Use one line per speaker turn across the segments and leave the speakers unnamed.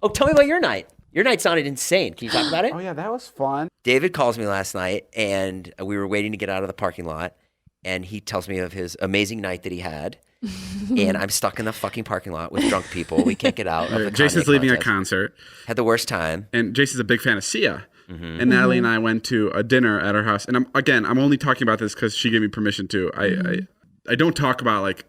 Oh, tell me about your night. Your night sounded insane. Can you talk about it?
Oh, yeah, that was fun.
David calls me last night, and we were waiting to get out of the parking lot, and he tells me of his amazing night that he had. And I'm stuck in the fucking parking lot with drunk people. We can't get out of the
Jason's leaving a concert.
Had the worst time.
And Jason's a big fan of Sia. And Natalie and I went to a dinner at her house. And I'm only talking about this because she gave me permission to. I don't talk about like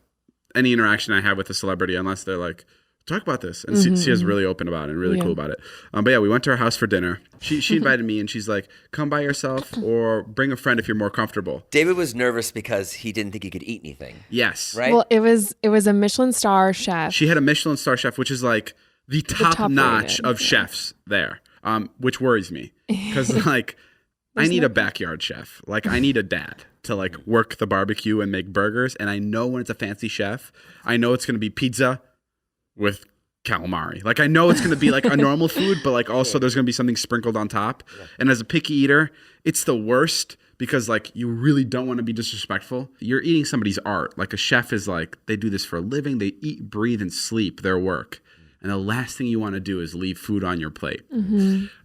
any interaction I have with a celebrity unless they're like, talk about this. And Sia's really open about it and really cool about it. But yeah, we went to her house for dinner. She invited me and she's like, come by yourself or bring a friend if you're more comfortable.
David was nervous because he didn't think he could eat anything.
Yes.
Right?
Well, it was a Michelin star chef.
She had a Michelin star chef, which is like the top notch of chefs there, which worries me because like I need a backyard chef. Like I need a dad to like work the barbecue and make burgers. And I know when it's a fancy chef, I know it's going to be pizza with calamari. Like I know it's going to be like a normal food, but like also there's going to be something sprinkled on top. And as a picky eater, it's the worst because like you really don't want to be disrespectful. You're eating somebody's art. Like a chef is like, they do this for a living. They eat, breathe, and sleep their work. And the last thing you want to do is leave food on your plate.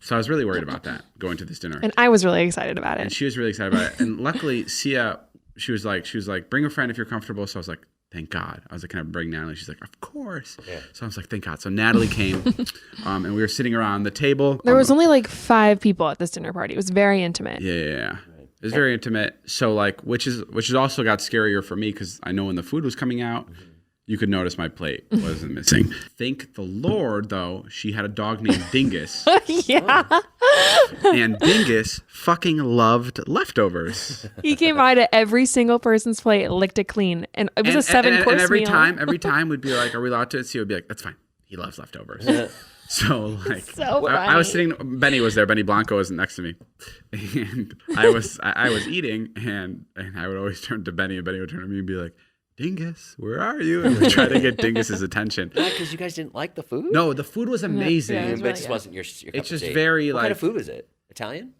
So I was really worried about that going to this dinner.
And I was really excited about it.
And she was really excited about it. And luckily Sia, she was like, bring a friend if you're comfortable. So I was like, thank God. I was like, can I bring Natalie? She's like, of course. Yeah. So I was like, thank God. So Natalie came and we were sitting around the table.
There was only like 5 people at this dinner party. It was very intimate.
Yeah. It was very intimate. So like, which is also got scarier for me because I know when the food was coming out, you could notice my plate wasn't missing. Thank the Lord, though, she had a dog named Dingus.
Yeah.
And Dingus fucking loved leftovers.
He came by to every single person's plate, licked it clean. And it was a 7-course
and every
meal.
every time we'd be like, are we allowed to? He would be like, that's fine. He loves leftovers. So like,
so
I was sitting, Benny was there. Benny Blanco was next to me. And I was eating and I would always turn to Benny and Benny would turn to me and be like, Dingus, where are you? And we try to get Dingus's attention.
Yeah, because you guys didn't like the food?
No, the food was amazing.
Yeah,
It just wasn't your cup
It's just
of tea.
very
what
like.
kind of food was it? Italian?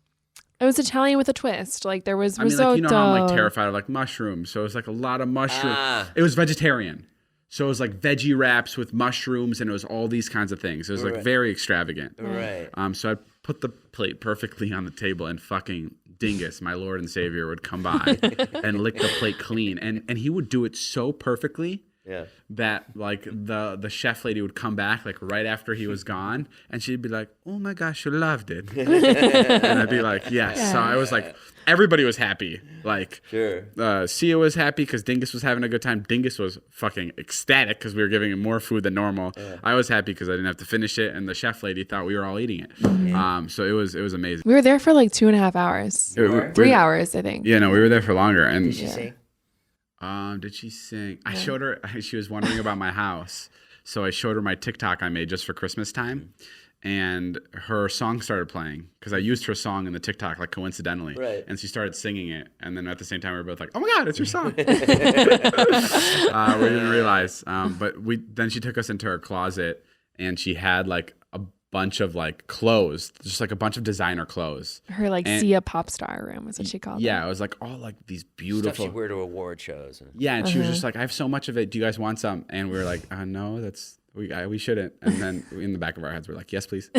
It was Italian with a twist. Like there was
I mean,
risotto.
like, you know how I'm like terrified of like mushrooms. So it was like a lot of mushroom. It was vegetarian. So it was like veggie wraps with mushrooms and it was all these kinds of things. It was like very extravagant.
Right.
So I put the plate perfectly on the table and fucking Dingus, my Lord and Savior, would come by and lick the plate clean. And he would do it so perfectly that like the chef lady would come back like right after he was gone and she'd be like, oh my gosh, you loved it. And I'd be like, yes. So I was like, everybody was happy. Like Sia was happy because Dingus was having a good time. Dingus was fucking ecstatic because we were giving him more food than normal. I was happy because I didn't have to finish it and the chef lady thought we were all eating it. So it was amazing.
We were there for like 2.5 hours. 3 hours, I think.
Yeah, no, we were there for longer. And
Did she sing?
Did she sing? I showed her. She was wondering about my house, so I showed her my TikTok I made just for Christmas time, and her song started playing because I used her song in the TikTok like coincidentally, and she started singing it, and then at the same time we were both like, "Oh my God, it's your song!" We didn't realize, but then she took us into her closet, and she had like a bunch of like clothes, just like a bunch of designer clothes.
Her like Sia pop star room was what she called it.
Yeah, it was like all like these beautiful
Stuff she'd wear to award shows.
Yeah, and she was just like, I have so much of it. Do you guys want some? And we were like, no, we shouldn't. And then in the back of our heads, we're like, yes, please.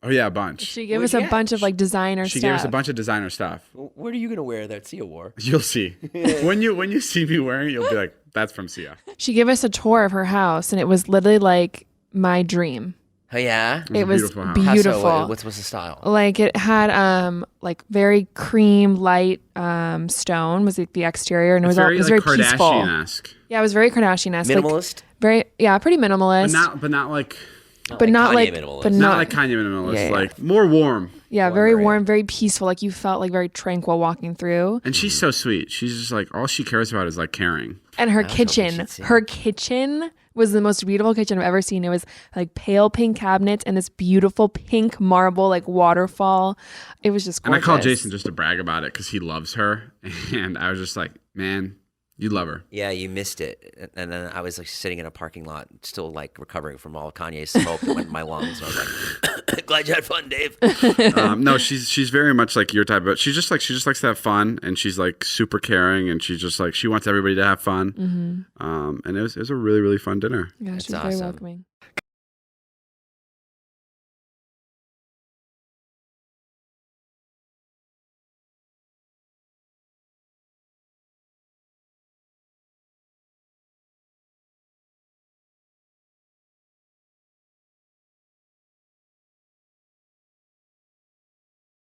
Oh yeah, a bunch.
She gave us a bunch of like designer stuff.
She gave us a bunch of designer stuff.
What are you gonna wear that Sia wore?
You'll see. When you see me wearing it, you'll be like, that's from Sia.
She gave us a tour of her house, and it was literally like my dream.
Oh yeah,
it was beautiful.
How so? What's the style?
Like it had like very cream light stone was like the exterior, and it was very peaceful.
Kardashian-esque.
Yeah, it was very Kardashian-esque.
Minimalist.
Like, pretty minimalist.
But not like
not like
Kanye minimalist. Like more warm.
Yeah, very warm, very peaceful. Like you felt like very tranquil walking through.
And she's so sweet. She's just like all she cares about is like caring.
And her kitchen was the most beautiful kitchen I've ever seen. It was like pale pink cabinets and this beautiful pink marble like waterfall. It was just gorgeous.
And I called Jason just to brag about it because he loves her. And I was just like, man, you love her.
Yeah, you missed it. And then I was like sitting in a parking lot, still like recovering from all Kanye's smoke that went in my lungs. And I was like, glad you had fun, Dave.
No, she's very much like your type, but she just likes to have fun, and she's like super caring, and she's just like she wants everybody to have fun. And it was a really, really fun dinner.
Yeah, she was very welcoming.